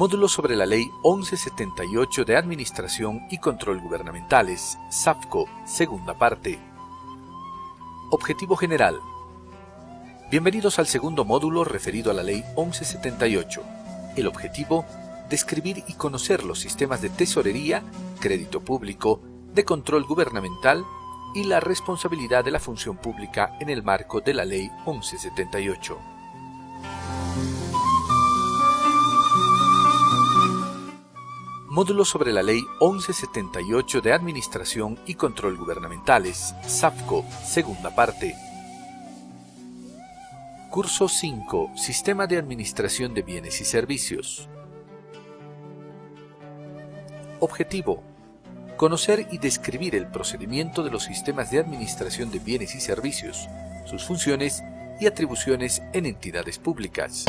Módulo sobre la Ley 1178 de Administración y Control Gubernamentales, SAFCO, segunda parte. Objetivo general. Bienvenidos al segundo módulo referido a la Ley 1178. El objetivo, describir y conocer los sistemas de tesorería, crédito público, de control gubernamental y la responsabilidad de la función pública en el marco de la Ley 1178. Módulo sobre la Ley 1178 de Administración y Control Gubernamentales, SAFCO, segunda parte. Curso 5. Sistema de Administración de Bienes y Servicios. Objetivo. Conocer y describir el procedimiento de los sistemas de administración de bienes y servicios, sus funciones y atribuciones en entidades públicas.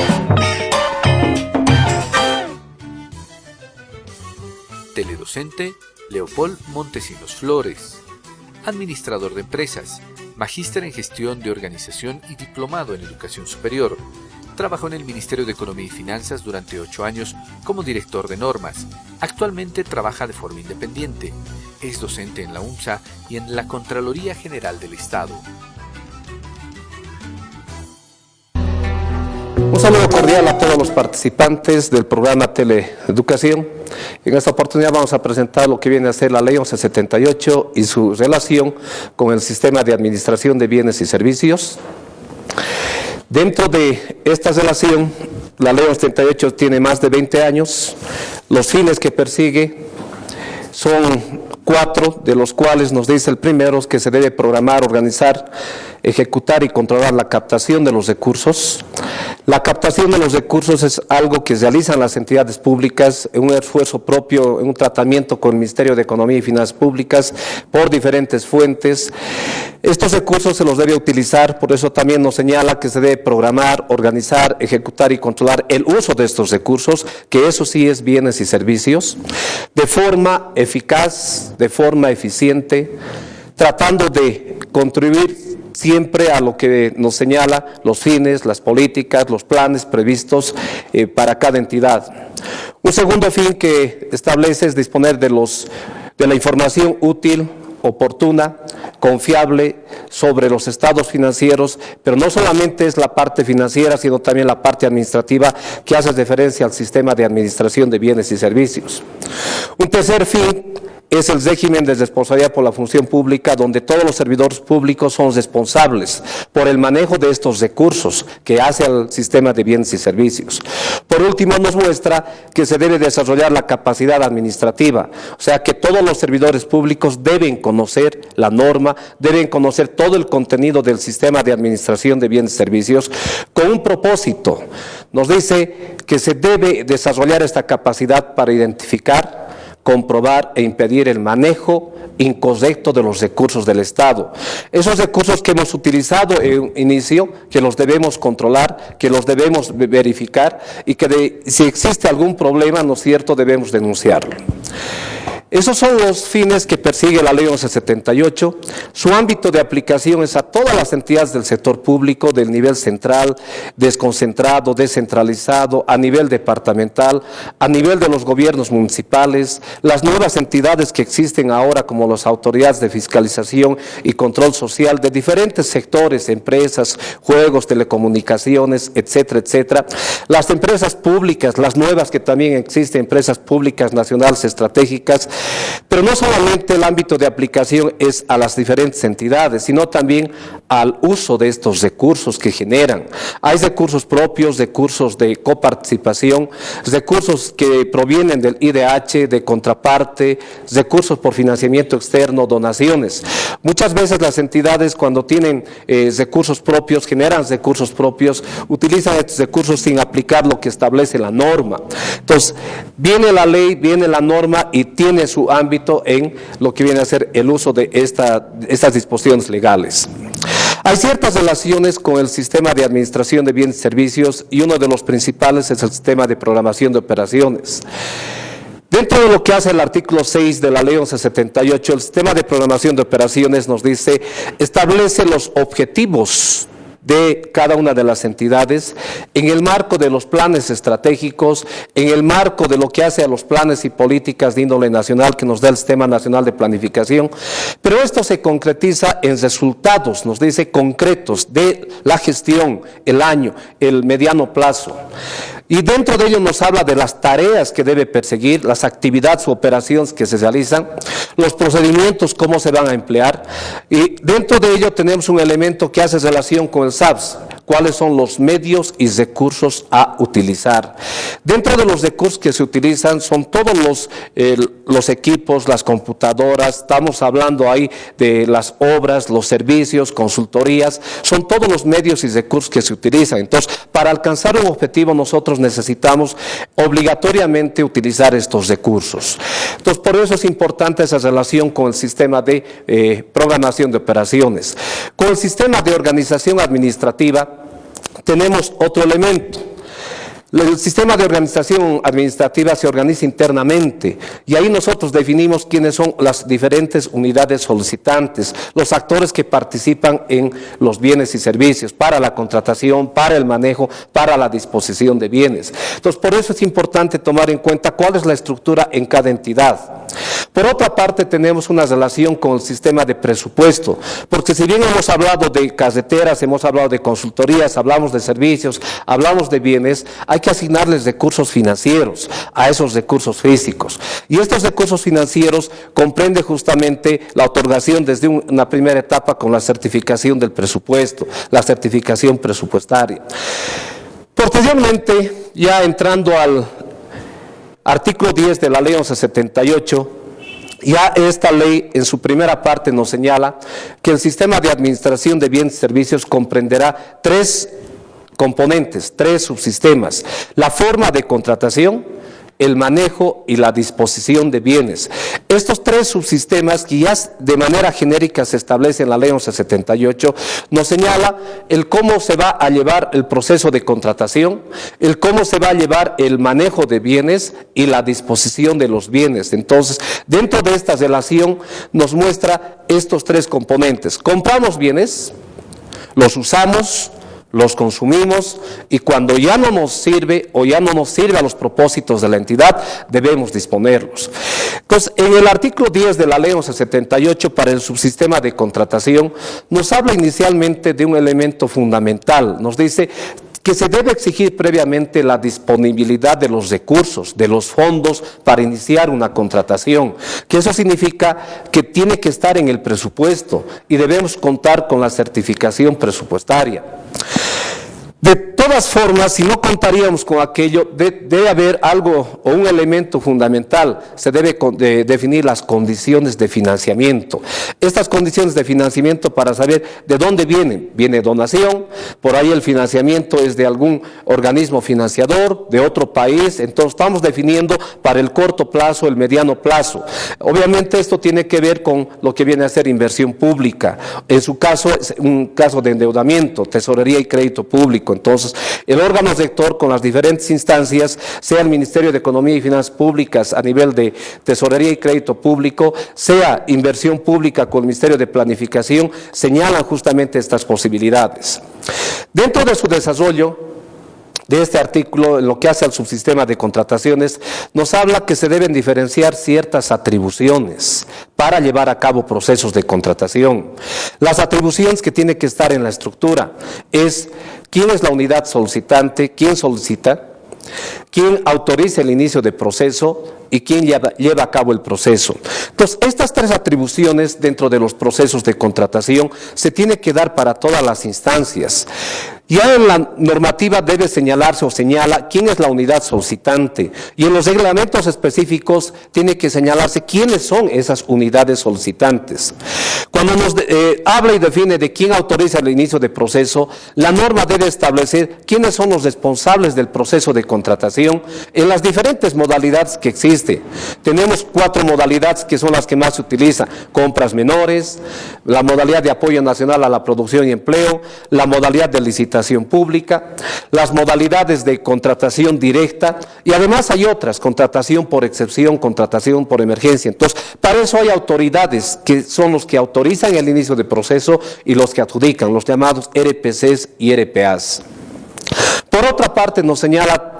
Teledocente, Leopold Montesinos Flores. Administrador de empresas, magíster en gestión de organización y diplomado en educación superior. Trabajó en el Ministerio de Economía y Finanzas durante 8 años como director de normas. Actualmente trabaja de forma independiente. Es docente en la UNSA y en la Contraloría General del Estado. Un saludo cordial a todos los participantes del programa Teleeducación. En esta oportunidad vamos a presentar lo que viene a ser la Ley 1178 y su relación con el Sistema de Administración de Bienes y Servicios. Dentro de esta relación, la Ley 1178 tiene más de 20 años. Los fines que persigue son 4, de los cuales nos dice el primero que se debe programar, organizar, ejecutar y controlar la captación de los recursos. La captación de los recursos es algo que realizan las entidades públicas en un esfuerzo propio, en un tratamiento con el Ministerio de Economía y Finanzas Públicas por diferentes fuentes. Estos recursos se los debe utilizar, por eso también nos señala que se debe programar, organizar, ejecutar y controlar el uso de estos recursos, que eso sí es bienes y servicios, de forma eficaz, de forma eficiente, tratando de contribuir siempre a lo que nos señala los fines, las políticas, los planes previstos para cada entidad. Un segundo fin que establece es disponer de la información útil, oportuna, confiable sobre los estados financieros, pero no solamente es la parte financiera, sino también la parte administrativa que hace referencia al sistema de administración de bienes y servicios. Un tercer fin es el régimen de responsabilidad por la función pública, donde todos los servidores públicos son responsables por el manejo de estos recursos que hace el sistema de bienes y servicios. Por último, nos muestra que se debe desarrollar la capacidad administrativa, o sea que todos los servidores públicos deben conocer la norma, deben conocer todo el contenido del sistema de administración de bienes y servicios con un propósito. Nos dice que se debe desarrollar esta capacidad para identificar, comprobar e impedir el manejo incorrecto de los recursos del Estado. Esos recursos que hemos utilizado en un inicio, que los debemos controlar, que los debemos verificar y que si existe algún problema, ¿no es cierto?, debemos denunciarlo. Esos son los fines que persigue la Ley 1178. Su ámbito de aplicación es a todas las entidades del sector público, del nivel central, desconcentrado, descentralizado, a nivel departamental, a nivel de los gobiernos municipales, las nuevas entidades que existen ahora como las autoridades de fiscalización y control social de diferentes sectores, empresas, juegos, telecomunicaciones, etcétera, etcétera. Las empresas públicas, las nuevas que también existen, empresas públicas nacionales estratégicas. Pero no solamente el ámbito de aplicación es a las diferentes entidades, sino también al uso de estos recursos que generan. Hay recursos propios, recursos de coparticipación, recursos que provienen del IDH, de contraparte, recursos por financiamiento externo, donaciones. Muchas veces las entidades cuando tienen recursos propios, generan recursos propios, utilizan estos recursos sin aplicar lo que establece la norma. Entonces, viene la ley, viene la norma y tiene su ámbito en lo que viene a ser el uso de estas disposiciones legales. Hay ciertas relaciones con el sistema de administración de bienes y servicios y uno de los principales es el sistema de programación de operaciones. Dentro de lo que hace el artículo 6 de la Ley 1178, el sistema de programación de operaciones nos dice, establece los objetivos de cada una de las entidades, en el marco de los planes estratégicos, en el marco de lo que hace a los planes y políticas de índole nacional que nos da el Sistema Nacional de Planificación, pero esto se concretiza en resultados, nos dice, concretos de la gestión, el año, el mediano plazo. Y dentro de ello nos habla de las tareas que debe perseguir, las actividades u operaciones que se realizan, los procedimientos, cómo se van a emplear. Y dentro de ello tenemos un elemento que hace relación con el SAPS, cuáles son los medios y recursos a utilizar. Dentro de los recursos que se utilizan son todos los equipos, las computadoras, estamos hablando ahí de las obras, los servicios, consultorías, son todos los medios y recursos que se utilizan. Entonces, para alcanzar un objetivo nosotros necesitamos obligatoriamente utilizar estos recursos. Entonces, por eso es importante esa relación con el sistema de programación de operaciones. Con el sistema de organización administrativa tenemos otro elemento. El sistema de organización administrativa se organiza internamente y ahí nosotros definimos quiénes son las diferentes unidades solicitantes, los actores que participan en los bienes y servicios para la contratación, para el manejo, para la disposición de bienes. Entonces, por eso es importante tomar en cuenta cuál es la estructura en cada entidad. Por otra parte, tenemos una relación con el sistema de presupuesto, porque si bien hemos hablado de carreteras, hemos hablado de consultorías, hablamos de servicios, hablamos de bienes, hay que asignarles recursos financieros a esos recursos físicos. Y estos recursos financieros comprende justamente la otorgación desde una primera etapa con la certificación del presupuesto, la certificación presupuestaria. Posteriormente, ya entrando al artículo 10 de la Ley 1178, ya esta ley en su primera parte nos señala que el sistema de administración de bienes y servicios comprenderá tres componentes, tres subsistemas: la forma de contratación, el manejo y la disposición de bienes. Estos tres subsistemas que ya de manera genérica se establece en la Ley 1178 nos señala el cómo se va a llevar el proceso de contratación, el cómo se va a llevar el manejo de bienes y la disposición de los bienes. Entonces, dentro de esta relación nos muestra estos tres componentes: compramos bienes, los usamos, los consumimos y cuando ya no nos sirve o ya no nos sirve a los propósitos de la entidad, debemos disponerlos. Entonces, en el artículo 10 de la Ley 1178 para el subsistema de contratación nos habla inicialmente de un elemento fundamental, nos dice que se debe exigir previamente la disponibilidad de los recursos, de los fondos para iniciar una contratación, que eso significa que tiene que estar en el presupuesto y debemos contar con la certificación presupuestaria. De todas formas, si no contaríamos con aquello, debe haber algo o un elemento fundamental. Se debe definir las condiciones de financiamiento. Estas condiciones de financiamiento, para saber de dónde vienen. Viene donación, por ahí el financiamiento es de algún organismo financiador, de otro país. Entonces estamos definiendo para el corto plazo, el mediano plazo. Obviamente esto tiene que ver con lo que viene a ser inversión pública. En su caso es un caso de endeudamiento, tesorería y crédito público. Entonces, el órgano rector con las diferentes instancias, sea el Ministerio de Economía y Finanzas Públicas a nivel de tesorería y crédito público, sea inversión pública con el Ministerio de Planificación, señalan justamente estas posibilidades. Dentro de su desarrollo de este artículo, en lo que hace al subsistema de contrataciones, nos habla que se deben diferenciar ciertas atribuciones para llevar a cabo procesos de contratación. Las atribuciones que tienen que estar en la estructura es quién es la unidad solicitante, quién solicita, quién autoriza el inicio de proceso y quién lleva a cabo el proceso. Entonces, estas tres atribuciones dentro de los procesos de contratación se tienen que dar para todas las instancias. Ya en la normativa debe señalarse o señala quién es la unidad solicitante y en los reglamentos específicos tiene que señalarse quiénes son esas unidades solicitantes. Cuando nos habla y define de quién autoriza el inicio de proceso, la norma debe establecer quiénes son los responsables del proceso de contratación en las diferentes modalidades que existen. Tenemos 4 modalidades que son las que más se utilizan: compras menores, la modalidad de apoyo nacional a la producción y empleo, la modalidad de licitación licitación pública, las modalidades de contratación directa y además hay otras, contratación por excepción, contratación por emergencia. Entonces, para eso hay autoridades que son los que autorizan el inicio del proceso y los que adjudican, los llamados RPCs y RPAs. Por otra parte, nos señala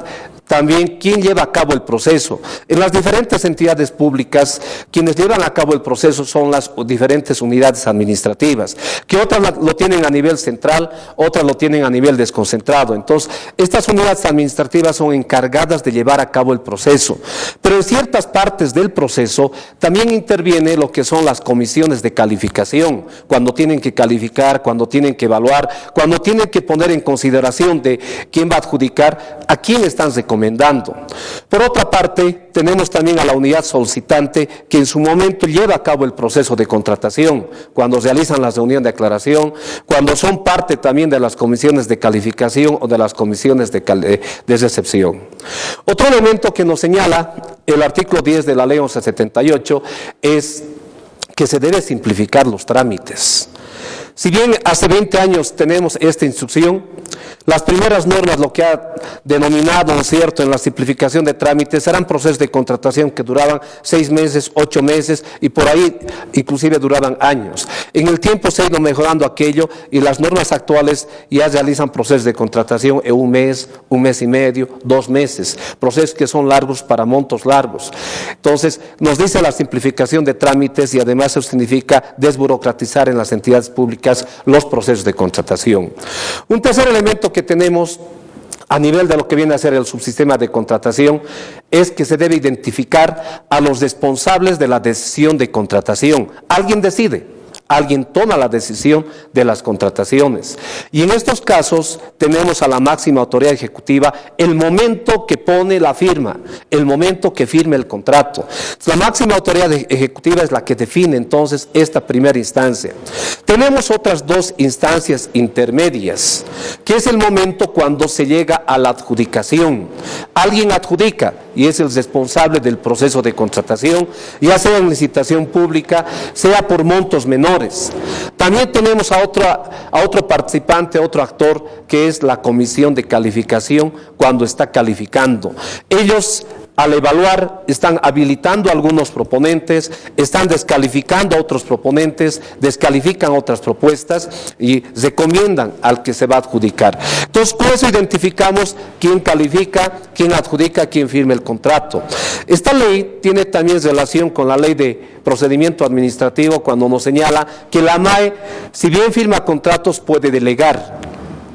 también quién lleva a cabo el proceso. En las diferentes entidades públicas, quienes llevan a cabo el proceso son las diferentes unidades administrativas, que otras lo tienen a nivel central, otras lo tienen a nivel desconcentrado. Entonces, estas unidades administrativas son encargadas de llevar a cabo el proceso. Pero en ciertas partes del proceso también interviene lo que son las comisiones de calificación, cuando tienen que calificar, cuando tienen que evaluar, cuando tienen que poner en consideración de quién va a adjudicar, a quién están recomendando. Por otra parte, tenemos también a la unidad solicitante que en su momento lleva a cabo el proceso de contratación, cuando realizan la reunión de aclaración, cuando son parte también de las comisiones de calificación o de las comisiones de recepción. Otro elemento que nos señala el artículo 10 de la Ley 1178 es que se debe simplificar los trámites. Si bien hace 20 años tenemos esta instrucción, las primeras normas lo que ha denominado, ¿no es cierto?, en la simplificación de trámites eran procesos de contratación que duraban 6 meses, 8 meses y por ahí inclusive duraban años. En el tiempo se ha ido mejorando aquello y las normas actuales ya realizan procesos de contratación en un mes y medio, 2 meses, procesos que son largos para montos largos. Entonces, nos dice la simplificación de trámites y además eso significa desburocratizar en las entidades públicas los procesos de contratación. Un tercer elemento que tenemos a nivel de lo que viene a ser el subsistema de contratación es que se debe identificar a los responsables de la decisión de contratación. Alguien decide. Alguien toma la decisión de las contrataciones. Y en estos casos tenemos a la máxima autoridad ejecutiva el momento que pone la firma, el momento que firme el contrato. La máxima autoridad ejecutiva es la que define entonces esta primera instancia. Tenemos otras 2 instancias intermedias, que es el momento cuando se llega a la adjudicación. Alguien adjudica y es el responsable del proceso de contratación, ya sea en licitación pública, sea por montos menores. También tenemos a otro participante, otro actor, que es la comisión de calificación cuando está calificando. Ellos, al evaluar, están habilitando a algunos proponentes, están descalificando a otros proponentes, descalifican otras propuestas y recomiendan al que se va a adjudicar. Entonces, con eso identificamos quién califica, quién adjudica, quién firma el contrato. Esta ley tiene también relación con la ley de procedimiento administrativo cuando nos señala que la MAE, si bien firma contratos, puede delegar.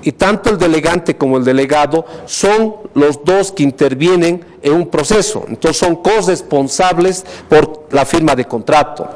Y tanto el delegante como el delegado son los dos que intervienen en un proceso. Entonces son corresponsables por la firma de contrato.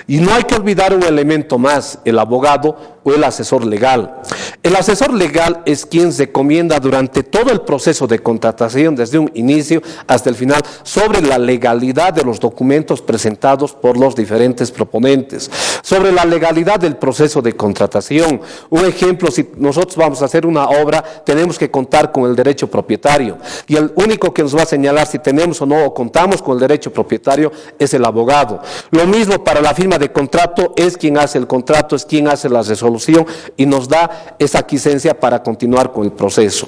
Y no hay que olvidar un elemento más, el abogado o el asesor legal. El asesor legal es quien recomienda durante todo el proceso de contratación, desde un inicio hasta el final, sobre la legalidad de los documentos presentados por los diferentes proponentes, sobre la legalidad del proceso de contratación. Un ejemplo, si nosotros vamos a hacer una obra, tenemos que contar con el derecho propietario. Y el único que nos va a señalar si tenemos o no o contamos con el derecho propietario es el abogado. Lo mismo para la firma de contrato, es quien hace el contrato, es quien hace la resolución y nos da esa quiescencia para continuar con el proceso.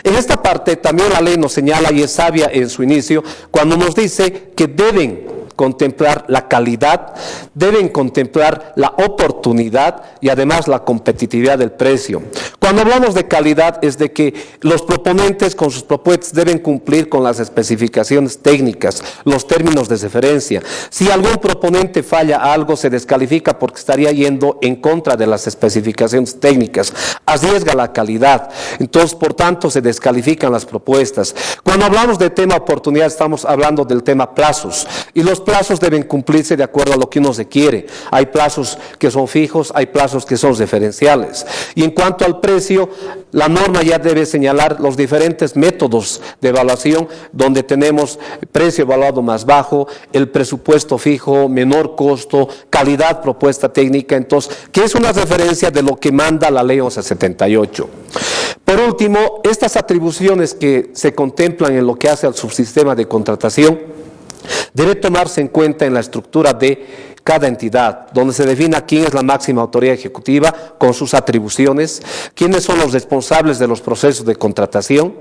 En esta parte también la ley nos señala, y es sabia en su inicio, cuando nos dice que deben contemplar la calidad, deben contemplar la oportunidad y además la competitividad del precio. Cuando hablamos de calidad es de que los proponentes con sus propuestas deben cumplir con las especificaciones técnicas, los términos de referencia. Si algún proponente falla algo, se descalifica porque estaría yendo en contra de las especificaciones técnicas, arriesga la calidad. Entonces, por tanto, se descalifican las propuestas. Cuando hablamos de tema oportunidad, estamos hablando del tema plazos, y los plazos deben cumplirse de acuerdo a lo que uno se quiere. Hay plazos que son fijos, hay plazos que son referenciales. Y en cuanto al precio, la norma ya debe señalar los diferentes métodos de evaluación, donde tenemos precio evaluado más bajo, el presupuesto fijo, menor costo, calidad propuesta técnica, entonces, que es una referencia de lo que manda la Ley 1178. Por último, estas atribuciones que se contemplan en lo que hace al subsistema de contratación, debe tomarse en cuenta en la estructura de cada entidad, donde se defina quién es la máxima autoridad ejecutiva con sus atribuciones, quiénes son los responsables de los procesos de contratación,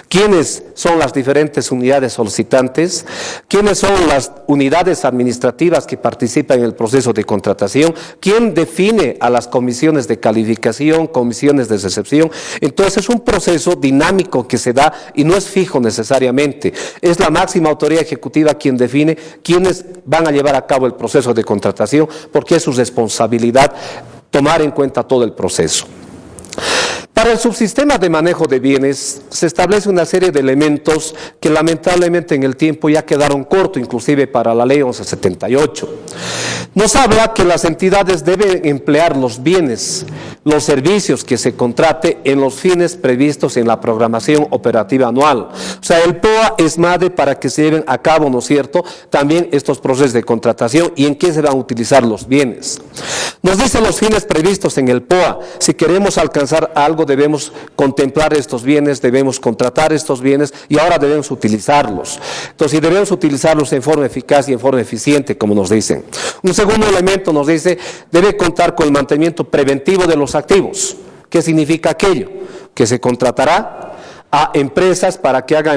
quiénes son las diferentes unidades solicitantes, quiénes son las unidades administrativas que participan en el proceso de contratación, quién define a las comisiones de calificación, comisiones de recepción. Entonces es un proceso dinámico que se da y no es fijo necesariamente. Es la máxima autoridad ejecutiva quien define quiénes van a llevar a cabo el proceso de contratación, porque es su responsabilidad tomar en cuenta todo el proceso. Para el subsistema de manejo de bienes se establece una serie de elementos que lamentablemente en el tiempo ya quedaron cortos, inclusive para la ley 1178. Nos habla que las entidades deben emplear los bienes, los servicios que se contrate en los fines previstos en la programación operativa anual. O sea, el POA es MADE para que se lleven a cabo, ¿no es cierto?, también estos procesos de contratación y en qué se van a utilizar los bienes. Nos dicen los fines previstos en el POA. Si queremos alcanzar algo, debemos contemplar estos bienes, debemos contratar estos bienes y ahora debemos utilizarlos. Entonces, debemos utilizarlos en forma eficaz y en forma eficiente, como nos dicen. Un segundo elemento nos dice, debe contar con el mantenimiento preventivo de los activos. ¿Qué significa aquello? Que se contratará a empresas para que hagan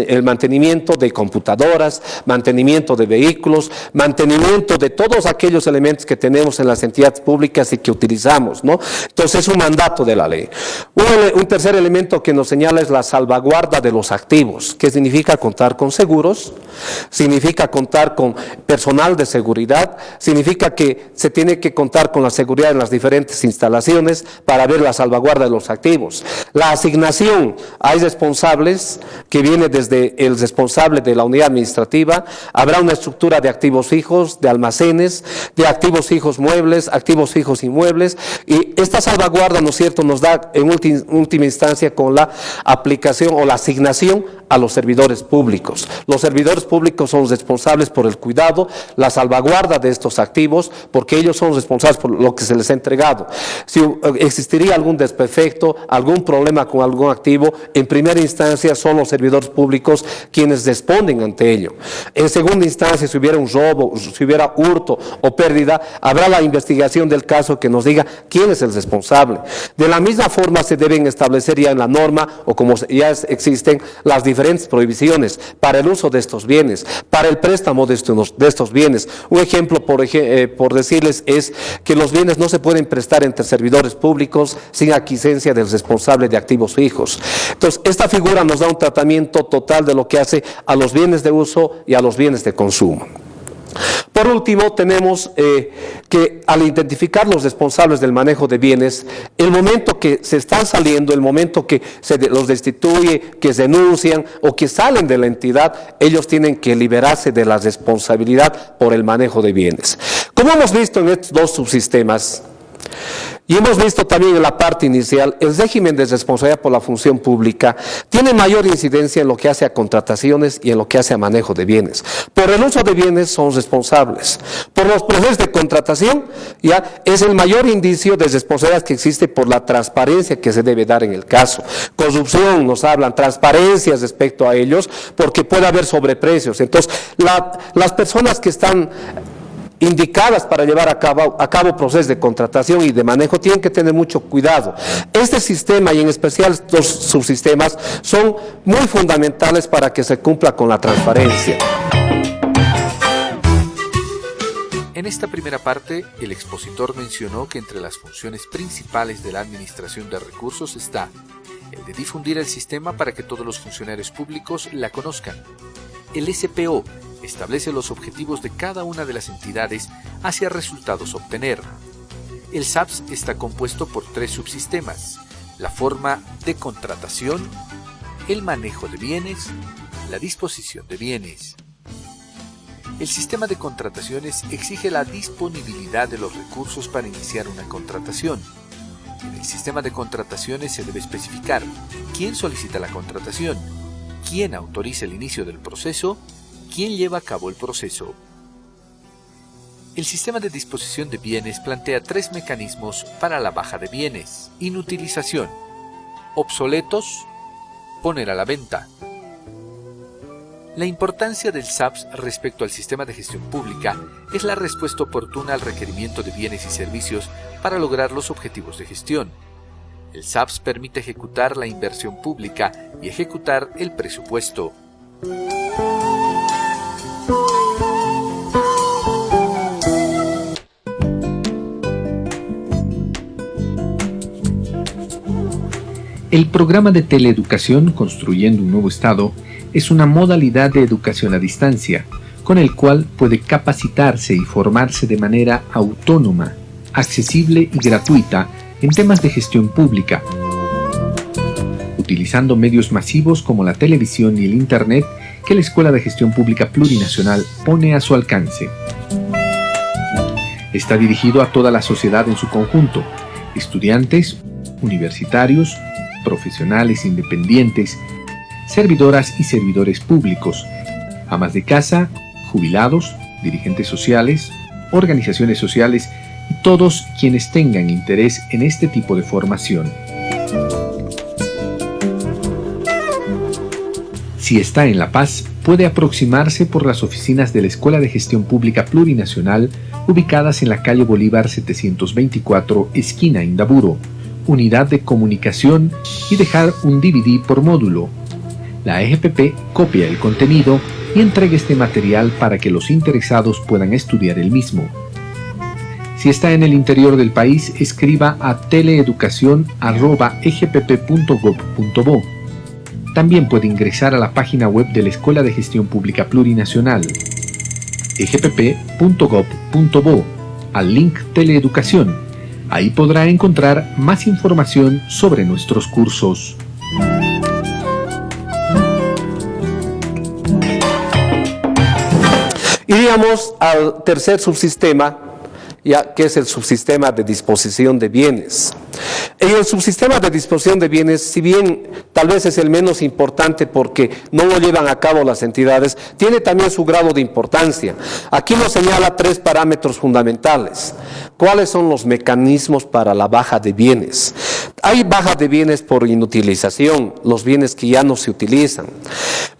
el mantenimiento de computadoras, mantenimiento de vehículos, mantenimiento de todos aquellos elementos que tenemos en las entidades públicas y que utilizamos, ¿no? Entonces es un mandato de la ley. Un tercer elemento que nos señala es la salvaguarda de los activos. ¿Qué significa? Contar con seguros, significa contar con personal de seguridad, significa que se tiene que contar con la seguridad en las diferentes instalaciones para ver la salvaguarda de los activos. La asignación, hay responsables que viene desde el responsable de la unidad administrativa, habrá una estructura de activos fijos, de almacenes, de activos fijos muebles, activos fijos inmuebles, y esta salvaguarda, ¿no es cierto?, nos da en última instancia con la aplicación o la asignación a los servidores públicos. Los servidores públicos son responsables por el cuidado, la salvaguarda de estos activos, porque ellos son responsables por lo que se les ha entregado. Si existiría algún desperfecto, algún problema con algún activo, en primera instancia son los servidores públicos quienes responden ante ello. En segunda instancia, si hubiera un robo, si hubiera hurto o pérdida, habrá la investigación del caso que nos diga quién es el responsable. De la misma forma se deben establecer ya en la norma, o como ya existen, las diferentes prohibiciones para el uso de estos bienes, para el préstamo de estos bienes. Un ejemplo, por decirles, es que los bienes no se pueden prestar entre servidores públicos sin aquiescencia del responsable de activos fijos. Entonces, esta figura nos da un tratamiento total de lo que hace a los bienes de uso y a los bienes de consumo. Por último, tenemos que al identificar los responsables del manejo de bienes, el momento que se están saliendo, el momento que se los destituye, que se denuncian o que salen de la entidad, ellos tienen que liberarse de la responsabilidad por el manejo de bienes. Como hemos visto en estos dos subsistemas, y hemos visto también en la parte inicial, el régimen de responsabilidad por la función pública tiene mayor incidencia en lo que hace a contrataciones y en lo que hace a manejo de bienes. Por el uso de bienes son responsables. Por los procesos de contratación, ya es el mayor indicio de responsabilidad que existe por la transparencia que se debe dar en el caso. Corrupción, nos hablan, transparencia respecto a ellos, porque puede haber sobreprecios. Entonces, las personas que están indicadas para llevar a cabo procesos de contratación y de manejo tienen que tener mucho cuidado. Este sistema y en especial estos subsistemas son muy fundamentales para que se cumpla con la transparencia. En esta primera parte, el expositor mencionó que entre las funciones principales de la Administración de Recursos está el de difundir el sistema para que todos los funcionarios públicos la conozcan. El SPO establece los objetivos de cada una de las entidades hacia resultados a obtener. El SAPS está compuesto por 3 subsistemas: la forma de contratación, el manejo de bienes, la disposición de bienes. El sistema de contrataciones exige la disponibilidad de los recursos para iniciar una contratación. En el sistema de contrataciones se debe especificar quién solicita la contratación, quién autoriza el inicio del proceso, quién lleva a cabo el proceso. El sistema de disposición de bienes plantea 3 mecanismos para la baja de bienes: inutilización, obsoletos, poner a la venta. La importancia del SAPS respecto al sistema de gestión pública es la respuesta oportuna al requerimiento de bienes y servicios para lograr los objetivos de gestión. El SAPS permite ejecutar la inversión pública y ejecutar el presupuesto. El programa de teleeducación Construyendo un Nuevo Estado es una modalidad de educación a distancia, con el cual puede capacitarse y formarse de manera autónoma, accesible y gratuita en temas de gestión pública, utilizando medios masivos como la televisión y el Internet que la Escuela de Gestión Pública Plurinacional pone a su alcance. Está dirigido a toda la sociedad en su conjunto, estudiantes, universitarios, profesionales independientes, servidoras y servidores públicos, amas de casa, jubilados, dirigentes sociales, organizaciones sociales y todos quienes tengan interés en este tipo de formación. Si está en La Paz, puede aproximarse por las oficinas de la Escuela de Gestión Pública Plurinacional ubicadas en la calle Bolívar 724, esquina Indaburo, unidad de comunicación, y dejar un DVD por módulo. La EGPP copia el contenido y entrega este material para que los interesados puedan estudiar el mismo. Si está en el interior del país, escriba a teleeducacion@egpp.gov.bo. También puede ingresar a la página web de la Escuela de Gestión Pública Plurinacional, egpp.gov.bo, al link Teleeducación. Ahí podrá encontrar más información sobre nuestros cursos. Iríamos al tercer subsistema, ya que es el subsistema de disposición de bienes. En el subsistema de disposición de bienes, si bien tal vez es el menos importante porque no lo llevan a cabo las entidades, tiene también su grado de importancia. Aquí nos señala 3 parámetros fundamentales. ¿Cuáles son los mecanismos para la baja de bienes? Hay baja de bienes por inutilización, los bienes que ya no se utilizan,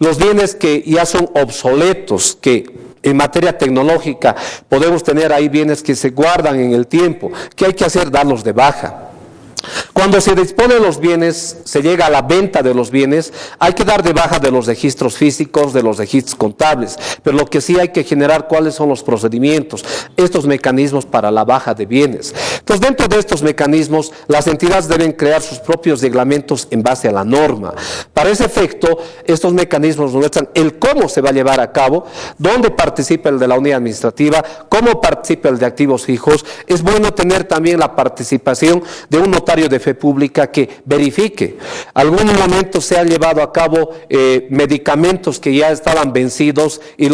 los bienes que ya son obsoletos, que en materia tecnológica podemos tener ahí bienes que se guardan en el tiempo. ¿Qué hay que hacer? Darlos de baja. Cuando se disponen los bienes, se llega a la venta de los bienes, hay que dar de baja de los registros físicos, de los registros contables, pero lo que sí hay que generar cuáles son los procedimientos, estos mecanismos para la baja de bienes. Entonces, dentro de estos mecanismos, las entidades deben crear sus propios reglamentos en base a la norma. Para ese efecto, estos mecanismos muestran el cómo se va a llevar a cabo, dónde participa el de la unidad administrativa, cómo participa el de activos fijos. Es bueno tener también la participación de un notario de fe pública que verifique. Algún momento se han llevado a cabo medicamentos que ya estaban vencidos y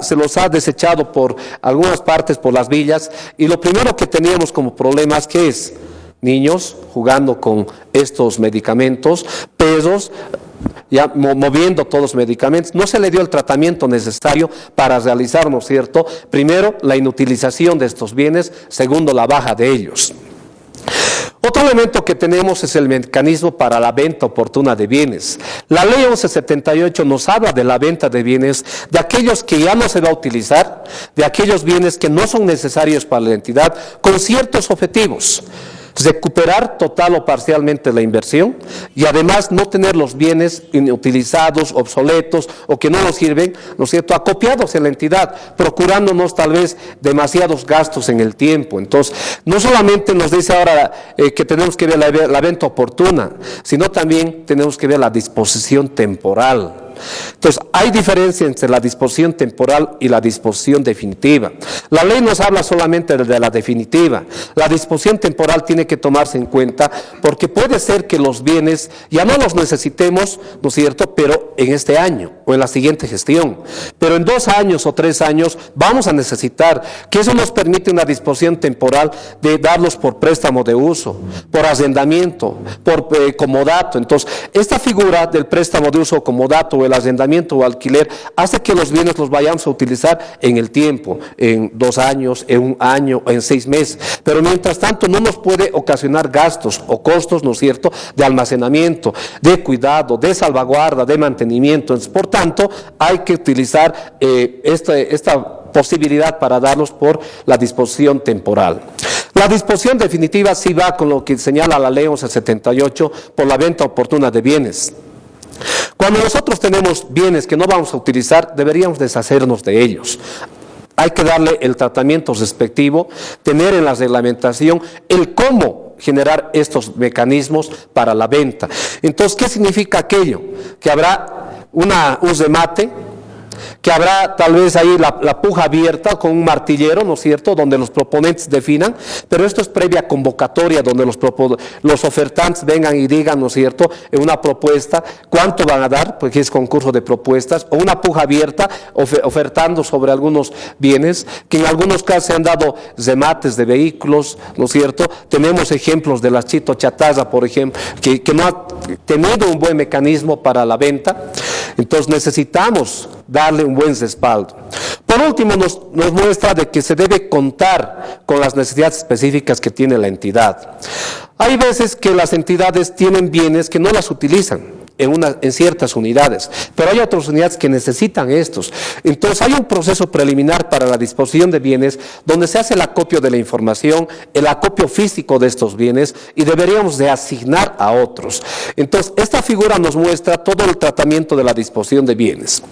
se los ha desechado por algunas partes, por las villas, y lo primero que teníamos como problemas, ¿qué es? Niños jugando con estos medicamentos, pesos, ya moviendo todos los medicamentos. No se le dio el tratamiento necesario para realizar, ¿no es cierto? Primero, la inutilización de estos bienes, segundo, la baja de ellos. Otro elemento que tenemos es el mecanismo para la venta oportuna de bienes. La ley 1178 nos habla de la venta de bienes, de aquellos que ya no se va a utilizar, de aquellos bienes que no son necesarios para la entidad, con ciertos objetivos. Recuperar total o parcialmente la inversión y además no tener los bienes inutilizados, obsoletos o que no nos sirven, ¿no es cierto?, acopiados en la entidad, procurándonos tal vez demasiados gastos en el tiempo. Entonces, no solamente nos dice ahora que tenemos que ver la venta oportuna, sino también tenemos que ver la disposición temporal. Entonces, hay diferencia entre la disposición temporal y la disposición definitiva. La ley nos habla solamente de la definitiva. La disposición temporal tiene que tomarse en cuenta porque puede ser que los bienes ya no los necesitemos, ¿no es cierto?, pero en este año o en la siguiente gestión. Pero en 2 años o 3 años vamos a necesitar, que eso nos permite una disposición temporal de darlos por préstamo de uso, por arrendamiento, por comodato. Entonces, esta figura del préstamo de uso o comodato, el arrendamiento o alquiler hace que los bienes los vayamos a utilizar en el tiempo, en 2 años, en 1 año, en 6 meses. Pero mientras tanto no nos puede ocasionar gastos o costos, ¿no es cierto?, de almacenamiento, de cuidado, de salvaguarda, de mantenimiento. Entonces, por tanto, hay que utilizar esta posibilidad para darlos por la disposición temporal. La disposición definitiva sí va con lo que señala la ley 1178 por la venta oportuna de bienes. Cuando nosotros tenemos bienes que no vamos a utilizar, deberíamos deshacernos de ellos. Hay que darle el tratamiento respectivo, tener en la reglamentación el cómo generar estos mecanismos para la venta. Entonces, ¿qué significa aquello? Que habrá un remate, que habrá tal vez ahí la puja abierta con un martillero, ¿no es cierto?, donde los proponentes definan, pero esto es previa convocatoria, donde los ofertantes vengan y digan, ¿no es cierto?, en una propuesta, cuánto van a dar, porque es concurso de propuestas, o una puja abierta ofertando sobre algunos bienes, que en algunos casos se han dado remates de vehículos, ¿no es cierto? Tenemos ejemplos de la Chito Chatarra, por ejemplo, que no ha tenido un buen mecanismo para la venta. Entonces necesitamos darle un buen respaldo. Por último, nos muestra de que se debe contar con las necesidades específicas que tiene la entidad. Hay veces que las entidades tienen bienes que no las utilizan en ciertas unidades, pero hay otras unidades que necesitan estos. Entonces hay un proceso preliminar para la disposición de bienes donde se hace el acopio de la información, el acopio físico de estos bienes y deberíamos de asignar a otros. Entonces esta figura nos muestra todo el tratamiento de la disposición de bienes.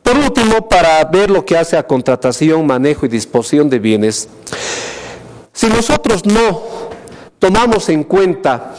Por último, para ver lo que hace a contratación, manejo y disposición de bienes, si nosotros no tomamos en cuenta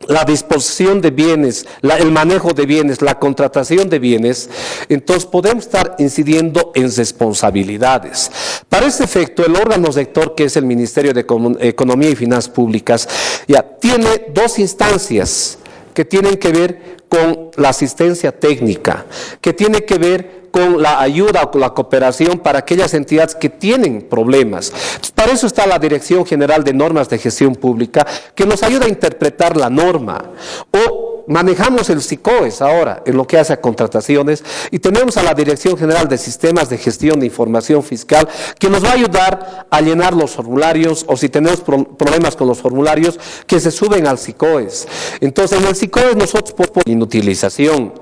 la disposición de bienes, el manejo de bienes, la contratación de bienes, entonces podemos estar incidiendo en responsabilidades. Para este efecto, el órgano rector, que es el Ministerio de Economía y Finanzas Públicas, ya tiene 2 instancias que tienen que ver con la asistencia técnica, que tiene que ver con la ayuda o con la cooperación para aquellas entidades que tienen problemas. Entonces, para eso está la Dirección General de Normas de Gestión Pública, que nos ayuda a interpretar la norma. O manejamos el SICOES ahora en lo que hace a contrataciones, y tenemos a la Dirección General de Sistemas de Gestión de Información Fiscal, que nos va a ayudar a llenar los formularios, o si tenemos problemas con los formularios, que se suben al SICOES. Entonces, en el SICOES nosotros por inutilización,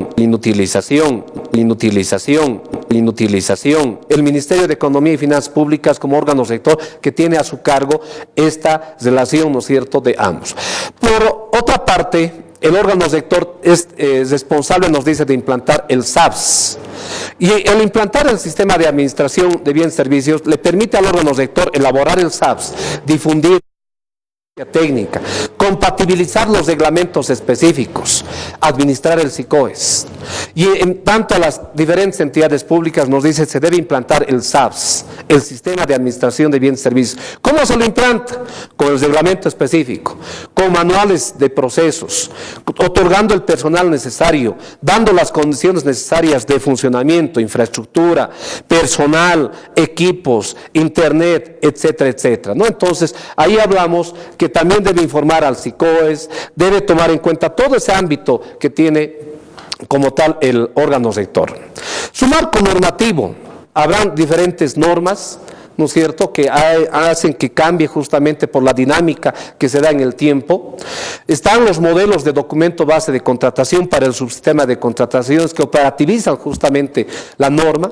el Ministerio de Economía y Finanzas Públicas como órgano rector que tiene a su cargo esta relación, ¿no es cierto?, de ambos. Por otra parte, el órgano rector es responsable, nos dice, de implantar el SAPS. Y el implantar el sistema de administración de bienes y servicios le permite al órgano rector elaborar el SAPS, difundir técnica, compatibilizar los reglamentos específicos, administrar el SICOES. Y en tanto a las diferentes entidades públicas nos dice se debe implantar el SAPS, el Sistema de Administración de Bienes y Servicios. ¿Cómo se lo implanta? Con el reglamento específico, con manuales de procesos, otorgando el personal necesario, dando las condiciones necesarias de funcionamiento, infraestructura, personal, equipos, internet, etcétera, etcétera, ¿no? Entonces, ahí hablamos que también debe informar al SICOES, debe tomar en cuenta todo ese ámbito que tiene como tal el órgano rector. Su marco normativo, habrán diferentes normas, ¿no es cierto?, que hacen que cambie justamente por la dinámica que se da en el tiempo. Están los modelos de documento base de contratación para el subsistema de contrataciones que operativizan justamente la norma.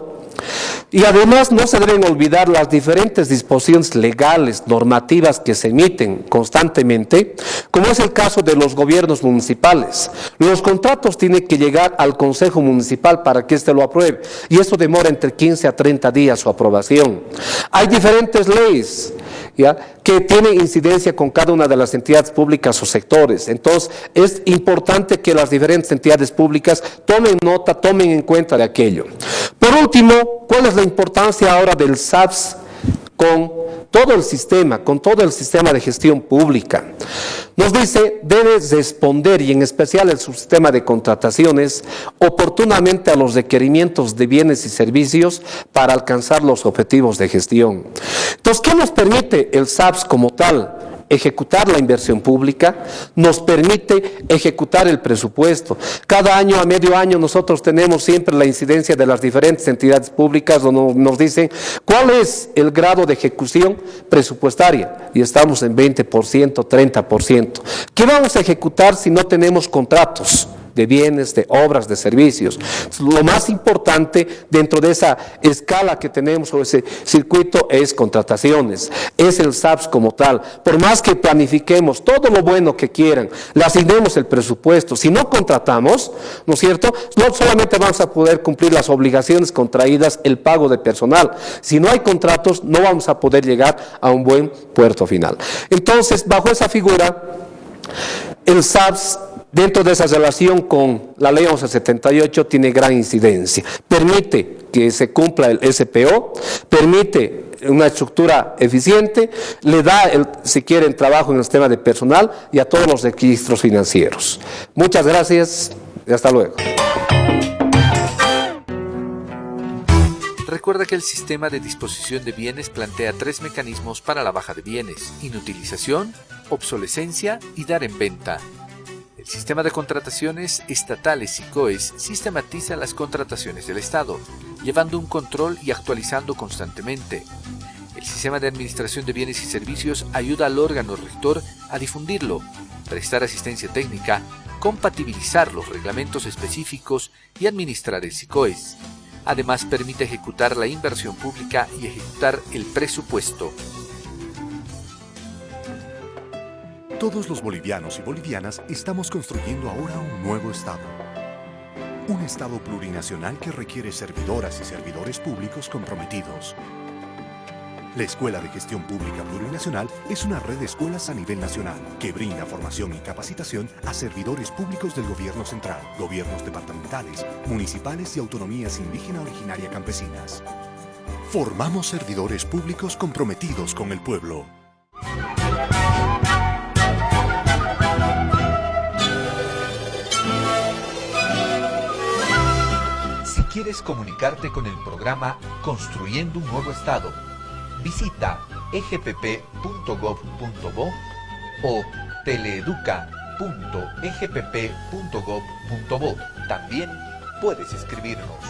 Y además no se deben olvidar las diferentes disposiciones legales, normativas que se emiten constantemente, como es el caso de los gobiernos municipales. Los contratos tienen que llegar al Consejo Municipal para que éste lo apruebe, y eso demora entre 15 a 30 días su aprobación. Hay diferentes leyes, ¿ya?, que tienen incidencia con cada una de las entidades públicas o sectores. Entonces, es importante que las diferentes entidades públicas tomen nota, tomen en cuenta de aquello. Por último, ¿cuál es la importancia ahora del SAPS con todo el sistema de gestión pública? Nos dice, debe responder, y en especial el subsistema de contrataciones, oportunamente a los requerimientos de bienes y servicios para alcanzar los objetivos de gestión. Entonces, ¿qué nos permite el SAPS como tal? ejecutar la inversión pública, nos permite ejecutar el presupuesto. Cada año, a medio año, nosotros tenemos siempre la incidencia de las diferentes entidades públicas donde nos dicen cuál es el grado de ejecución presupuestaria y estamos en 20%, 30%. ¿Qué vamos a ejecutar si no tenemos contratos de bienes, de obras, de servicios? Lo más importante dentro de esa escala que tenemos o ese circuito es contrataciones, es el SAPS como tal. Por más que planifiquemos todo lo bueno que quieran, le asignemos el presupuesto, si no contratamos, ¿no es cierto?, no solamente vamos a poder cumplir las obligaciones contraídas, el pago de personal. Si no hay contratos, no vamos a poder llegar a un buen puerto final. Entonces, bajo esa figura, el SAPS, dentro de esa relación con la ley 1178, tiene gran incidencia. Permite que se cumpla el SPO, permite una estructura eficiente, le da, si quieren, trabajo en el sistema de personal y a todos los registros financieros. Muchas gracias y hasta luego. Recuerda que el sistema de disposición de bienes plantea 3 mecanismos para la baja de bienes: inutilización, obsolescencia y dar en venta. El sistema de contrataciones estatales SICOES sistematiza las contrataciones del Estado, llevando un control y actualizando constantemente. El sistema de administración de bienes y servicios ayuda al órgano rector a difundirlo, prestar asistencia técnica, compatibilizar los reglamentos específicos y administrar el SICOES. Además, permite ejecutar la inversión pública y ejecutar el presupuesto. Todos los bolivianos y bolivianas estamos construyendo ahora un nuevo Estado. Un Estado plurinacional que requiere servidoras y servidores públicos comprometidos. La Escuela de Gestión Pública Plurinacional es una red de escuelas a nivel nacional que brinda formación y capacitación a servidores públicos del gobierno central, gobiernos departamentales, municipales y autonomías indígena originaria campesinas. Formamos servidores públicos comprometidos con el pueblo. Si quieres comunicarte con el programa Construyendo un Nuevo Estado, visita egpp.gov.bo o teleeduca.egpp.gov.bo. También puedes escribirnos.